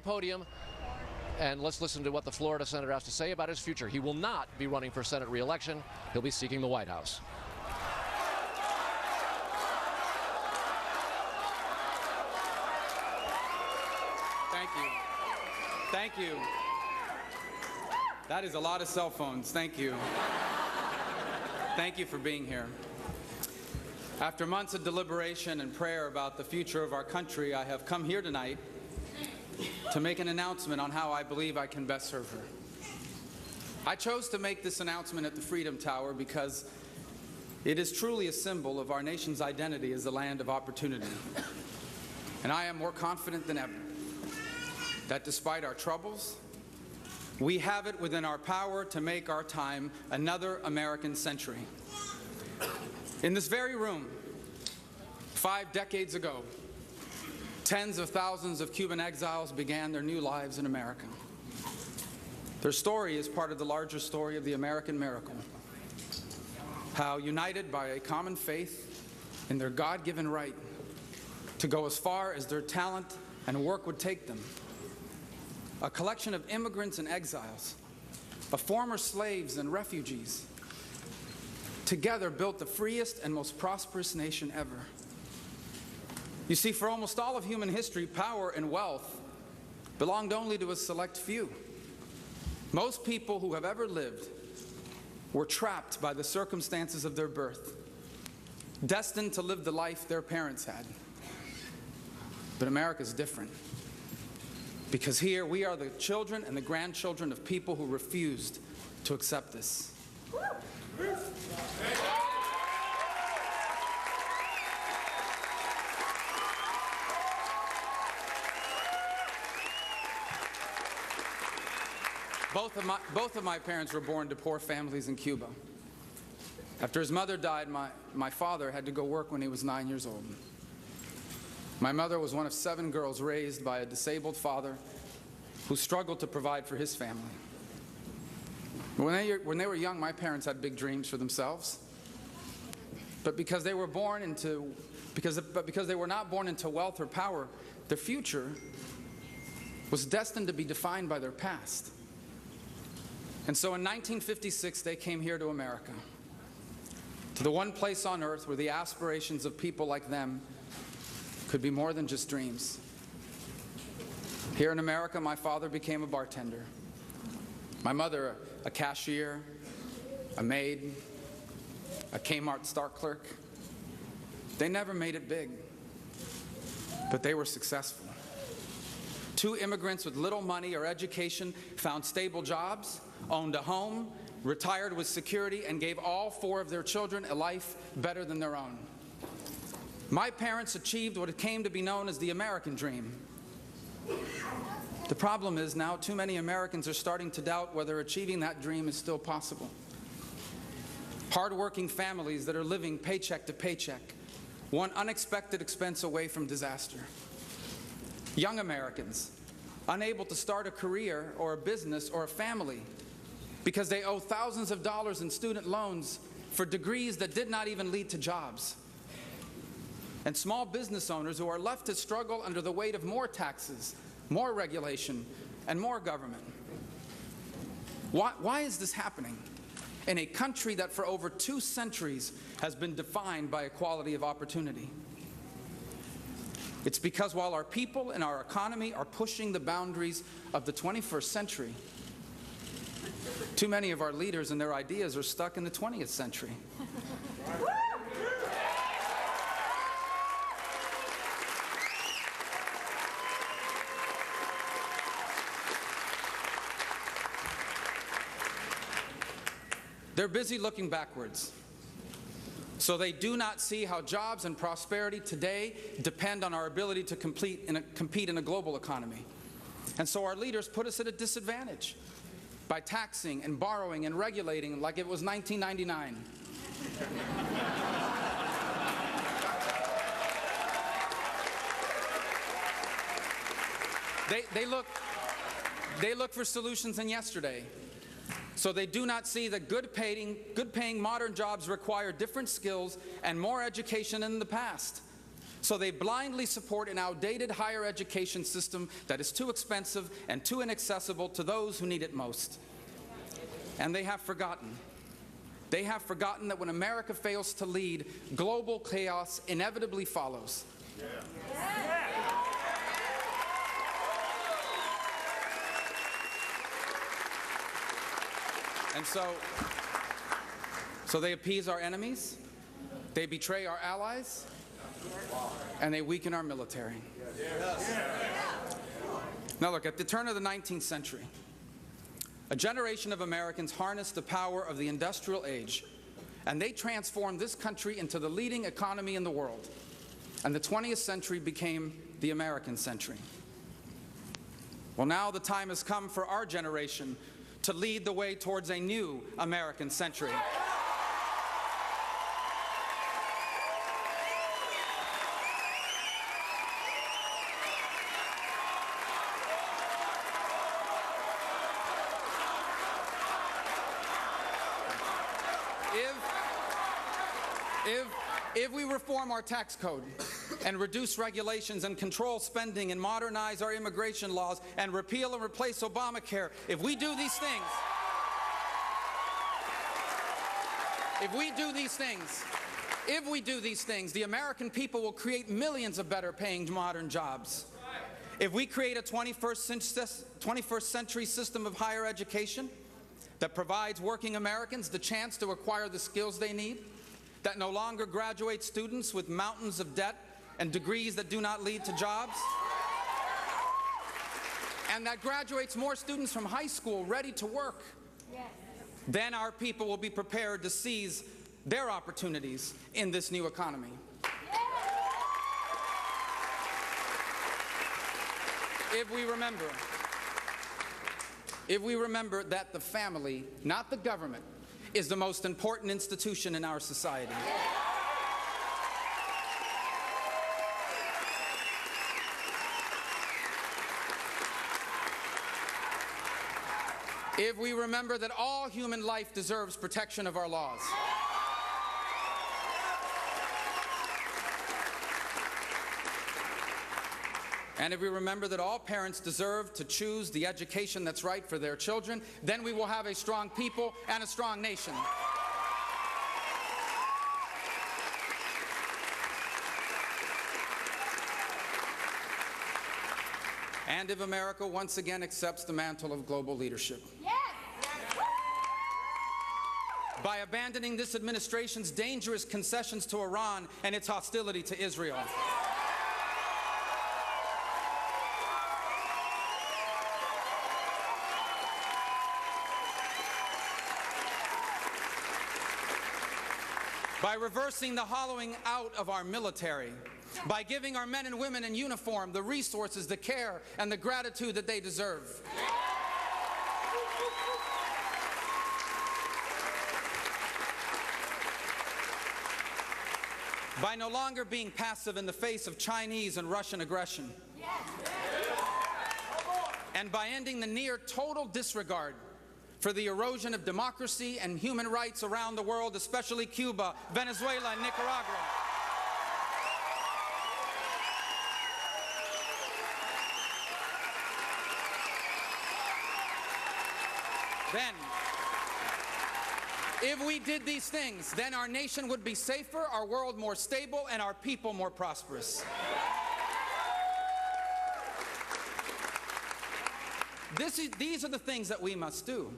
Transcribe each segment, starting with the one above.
podium, and let's listen to what the Florida senator has to say about his future. He will not be running for Senate re-election. He'll be seeking the White House. Thank you. Thank you. That is a lot of cell phones. Thank you. Thank you for being here. After months of deliberation and prayer about the future of our country, I have come here tonight to make an announcement on how I believe I can best serve her. I chose to make this announcement at the Freedom Tower because it is truly a symbol of our nation's identity as a land of opportunity. And I am more confident than ever that despite our troubles, we have it within our power to make our time another American century. In this very room, 5 decades ago, tens of thousands of Cuban exiles began their new lives in America. Their story is part of the larger story of the American miracle. How, united by a common faith in their God-given right to go as far as their talent and work would take them, a collection of immigrants and exiles, of former slaves and refugees, together built the freest and most prosperous nation ever. You see, for almost all of human history, power and wealth belonged only to a select few. Most people who have ever lived were trapped by the circumstances of their birth, destined to live the life their parents had. But America's different, because here we are the children and the grandchildren of people who refused to accept this. Both of my parents were born to poor families in Cuba. After his mother died, my father had to go work when he was 9 years old. My mother was one of 7 girls raised by a disabled father who struggled to provide for his family. When they were young, my parents had big dreams for themselves. But because they were not born into wealth or power, their future was destined to be defined by their past. And so in 1956, they came here to America, to the one place on earth where the aspirations of people like them could be more than just dreams. Here in America, my father became a bartender. My mother, a cashier, a maid, a Kmart store clerk. They never made it big, but they were successful. 2 immigrants with little money or education found stable jobs, owned a home, retired with security, and gave all 4 of their children a life better than their own. My parents achieved what came to be known as the American dream. The problem is now too many Americans are starting to doubt whether achieving that dream is still possible. Hard-working families that are living paycheck to paycheck, one unexpected expense away from disaster. Young Americans unable to start a career or a business or a family because they owe thousands of dollars in student loans for degrees that did not even lead to jobs. And small business owners who are left to struggle under the weight of more taxes, more regulation, and more government. Why is this happening in a country that for over 2 centuries has been defined by equality of opportunity? It's because while our people and our economy are pushing the boundaries of the 21st century, too many of our leaders and their ideas are stuck in the 20th century. They're busy looking backwards, so they do not see how jobs and prosperity today depend on our ability to compete in a global economy. And so our leaders put us at a disadvantage by taxing and borrowing and regulating like it was 1999. They look for solutions in yesterday. So they do not see that good-paying modern jobs require different skills and more education than in the past. So they blindly support an outdated higher education system that is too expensive and too inaccessible to those who need it most. And they have forgotten. They have forgotten that when America fails to lead, global chaos inevitably follows. And so they appease our enemies, they betray our allies, and they weaken our military. Now look, at the turn of the 19th century, a generation of Americans harnessed the power of the industrial age, and they transformed this country into the leading economy in the world. And the 20th century became the American century. Well, now the time has come for our generation to lead the way towards a new American century. If we reform our tax code and reduce regulations and control spending and modernize our immigration laws and repeal and replace Obamacare, if we do these things, the American people will create millions of better paying modern jobs. If we create a 21st century system of higher education that provides working Americans the chance to acquire the skills they need, that no longer graduates students with mountains of debt and degrees that do not lead to jobs, and that graduates more students from high school ready to work, then our people will be prepared to seize their opportunities in this new economy. If we remember that the family, not the government, is the most important institution in our society. If we remember that all human life deserves protection of our laws. And if we remember that all parents deserve to choose the education that's right for their children, then we will have a strong people and a strong nation. And if America once again accepts the mantle of global leadership. By abandoning this administration's dangerous concessions to Iran and its hostility to Israel. By reversing the hollowing out of our military, by giving our men and women in uniform the resources, the care, and the gratitude that they deserve. By no longer being passive in the face of Chinese and Russian aggression. And by ending the near total disregard for the erosion of democracy and human rights around the world, especially Cuba, Venezuela, and Nicaragua. Then, if we did these things, then our nation would be safer, our world more stable, and our people more prosperous. These are the things that we must do.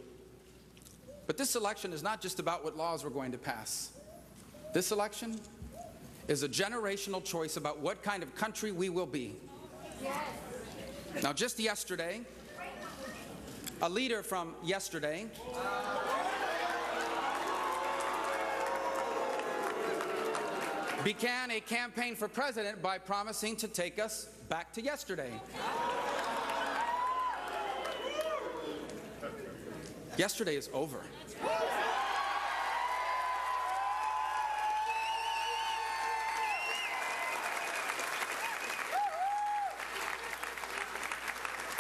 But this election is not just about what laws we're going to pass. This election is a generational choice about what kind of country we will be. Now, just yesterday, a leader from yesterday began a campaign for president by promising to take us back to yesterday. Yesterday is over.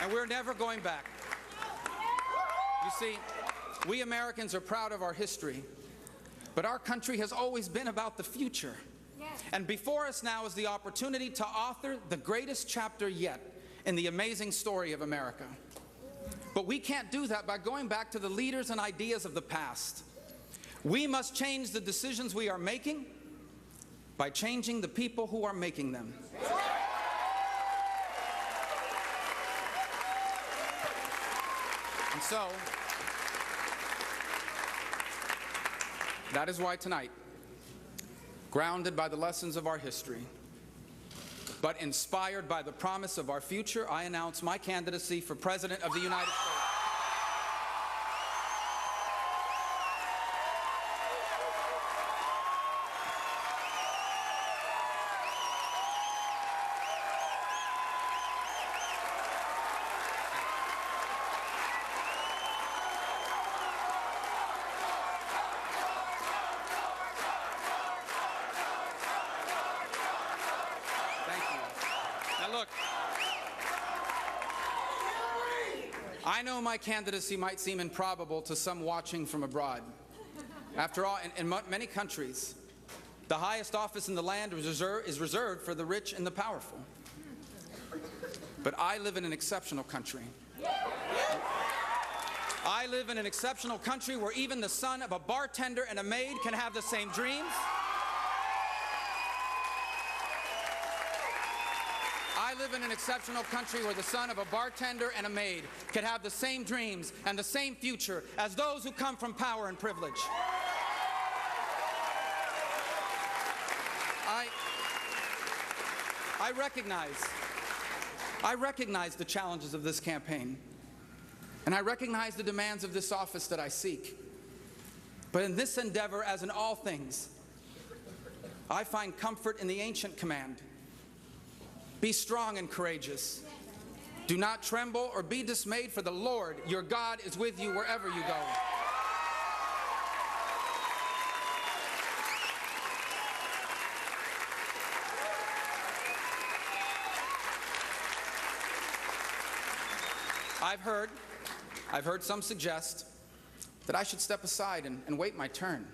And we're never going back. You see, we Americans are proud of our history, but our country has always been about the future. And before us now is the opportunity to author the greatest chapter yet in the amazing story of America. But we can't do that by going back to the leaders and ideas of the past. We must change the decisions we are making by changing the people who are making them. And so, that is why tonight, grounded by the lessons of our history, but inspired by the promise of our future, I announce my candidacy for President of the United States. Look, I know my candidacy might seem improbable to some watching from abroad. After all, in many countries, the highest office in the land is reserved for the rich and the powerful. But I live in an exceptional country. I live in an exceptional country where even the son of a bartender and a maid can have the same dreams. I live in an exceptional country where the son of a bartender and a maid can have the same dreams and the same future as those who come from power and privilege. I recognize the challenges of this campaign, and I recognize the demands of this office that I seek. But in this endeavor, as in all things, I find comfort in the ancient command: be strong and courageous. Do not tremble or be dismayed, for the Lord your God is with you wherever you go. I've heard some suggest that I should step aside and wait my turn.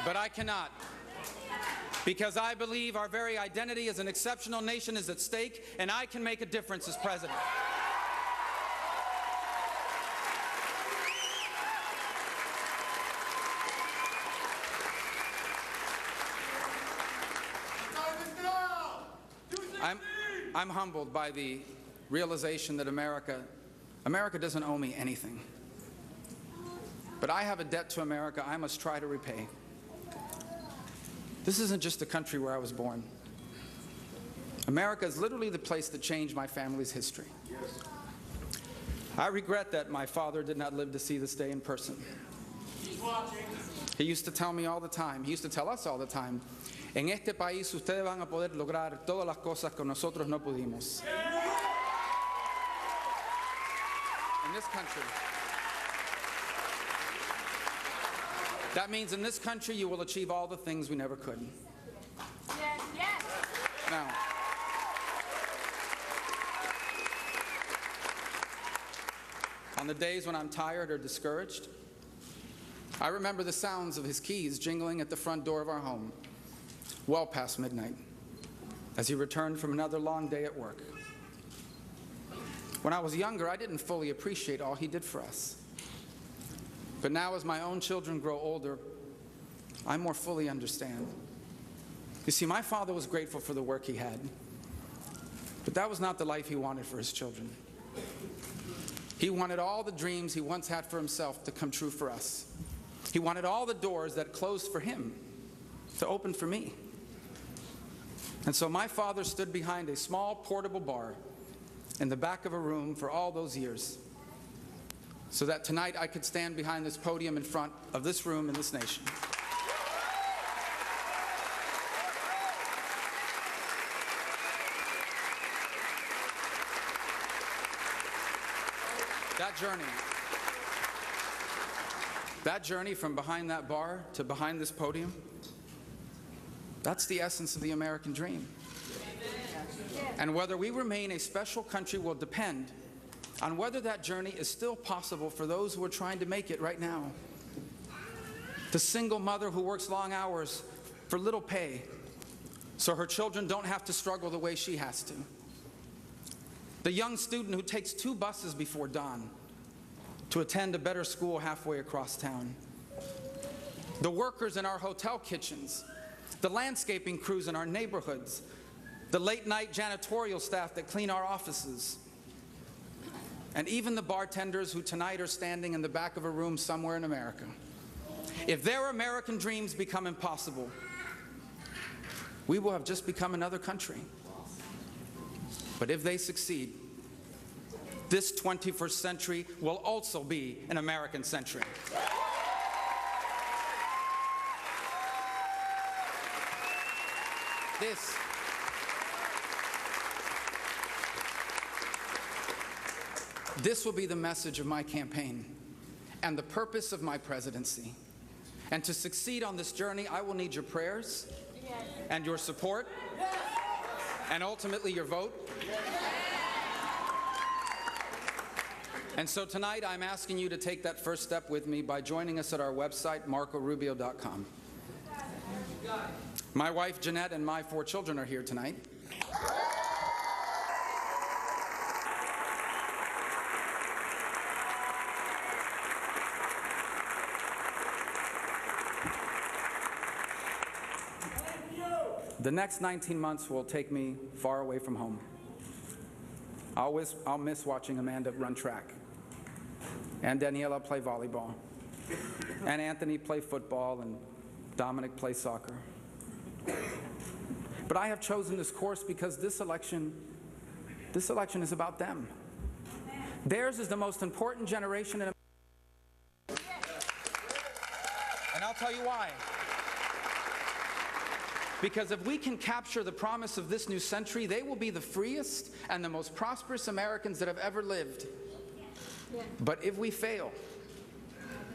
But I cannot, because I believe our very identity as an exceptional nation is at stake, and I can make a difference as president. I'm humbled by the realization that America doesn't owe me anything. But I have a debt to America I must try to repay. This isn't just the country where I was born. America is literally the place that changed my family's history. I regret that my father did not live to see this day in person. He used to tell me all the time, he used to tell us all the time, en este país ustedes van a poder lograr todas las cosas que nosotros no pudimos. In this country. That means in this country you will achieve all the things we never could. Yes, yes. Now, on the days when I'm tired or discouraged, I remember the sounds of his keys jingling at the front door of our home, well past midnight, as he returned from another long day at work. When I was younger, I didn't fully appreciate all he did for us. But now, as my own children grow older, I more fully understand. You see, my father was grateful for the work he had, but that was not the life he wanted for his children. He wanted all the dreams he once had for himself to come true for us. He wanted all the doors that closed for him to open for me. And so my father stood behind a small portable bar in the back of a room for all those years, so that tonight I could stand behind this podium in front of this room and this nation. That journey from behind that bar to behind this podium, that's the essence of the American dream. And whether we remain a special country will depend on whether that journey is still possible for those who are trying to make it right now. The single mother who works long hours for little pay so her children don't have to struggle the way she has to. The young student who takes 2 buses before dawn to attend a better school halfway across town. The workers in our hotel kitchens, the landscaping crews in our neighborhoods, the late-night janitorial staff that clean our offices, and even the bartenders who tonight are standing in the back of a room somewhere in America. If their American dreams become impossible, we will have just become another country. But if they succeed, this 21st century will also be an American century. This will be the message of my campaign and the purpose of my presidency. And to succeed on this journey, I will need your prayers and your support and ultimately your vote. And so tonight I'm asking you to take that first step with me by joining us at our website, marcorubio.com. My wife Jeanette and my 4 children are here tonight. The next 19 months will take me far away from home. I'll miss watching Amanda run track, and Daniela play volleyball, and Anthony play football, and Dominic play soccer. But I have chosen this course because this election is about them. Theirs is the most important generation in America. And I'll tell you why. Because if we can capture the promise of this new century, they will be the freest and the most prosperous Americans that have ever lived. But if we fail,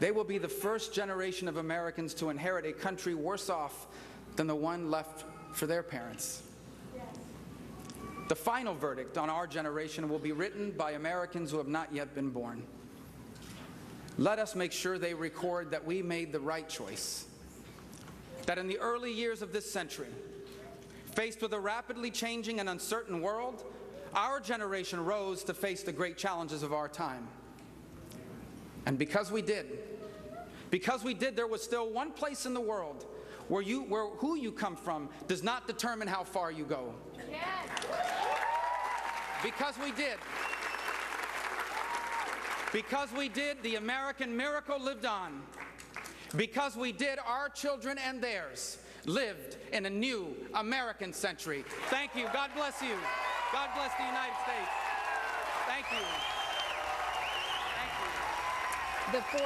they will be the first generation of Americans to inherit a country worse off than the one left for their parents. The final verdict on our generation will be written by Americans who have not yet been born. Let us make sure they record that we made the right choice. That in the early years of this century, faced with a rapidly changing and uncertain world, our generation rose to face the great challenges of our time. And because we did, there was still one place in the world where who you come from does not determine how far you go. Yes. Because we did, the American miracle lived on. Because we did, our children and theirs lived in a new American century. Thank you. God bless you. God bless the United States. Thank you. Thank you.